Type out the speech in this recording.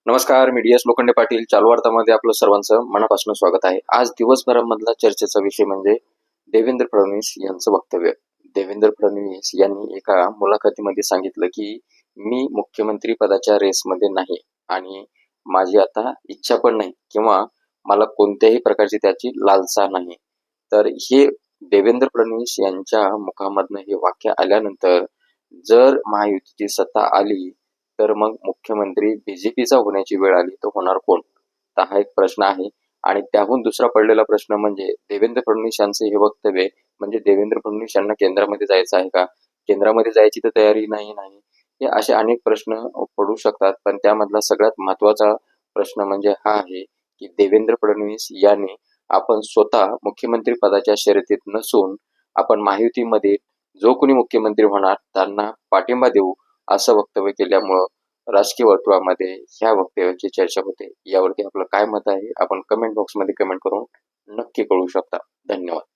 नमस्कार, मी डी.एस. लोखंडे पाटील. चालू वार्तामध्ये आपलं सर्वांचं मनापासून स्वागत आहे. आज दिवसभरामधला चर्चेचा विषय म्हणजे देवेंद्र फडणवीस यांचं वक्तव्य. देवेंद्र फडणवीस यांनी एका मुलाखतीमध्ये सांगितलं की मी मुख्यमंत्री पदाच्या रेसमध्ये नाही आणि माझी आता इच्छा पण नाही किंवा मला कोणत्याही प्रकारची त्याची लालसा नाही. तर हे देवेंद्र फडणवीस यांच्या मुखामधनं हे वाक्य आल्यानंतर जर महायुतीची सत्ता आली तर मग मुख्यमंत्री बीजेपीचा होण्याची वेळ आली तर होणार कोण? तर हा एक प्रश्न आहे. आणि त्याहून दुसरा पडलेला प्रश्न म्हणजे देवेंद्र फडणवीस यांचे हे वक्तव्य म्हणजे देवेंद्र फडणवीस यांना केंद्रामध्ये जायचं आहे का? केंद्रामध्ये जायची तर तयारी नाही. हे असे अनेक प्रश्न पडू शकतात, पण त्यामधला सगळ्यात महत्वाचा प्रश्न म्हणजे हा आहे की देवेंद्र फडणवीस यांनी आपण स्वतः मुख्यमंत्री पदाच्या शर्यतीत नसून आपण महायुतीमध्ये जो कोणी मुख्यमंत्री होणार त्यांना पाठिंबा देऊ असं वक्तव्य केल्यामुळं राजकीय वर्तुळामध्ये ह्या वक्तव्याची चर्चा होते. यावरती आपलं काय मत आहे आपण कमेंट बॉक्समध्ये कमेंट करून नक्की कळवू शकता. धन्यवाद.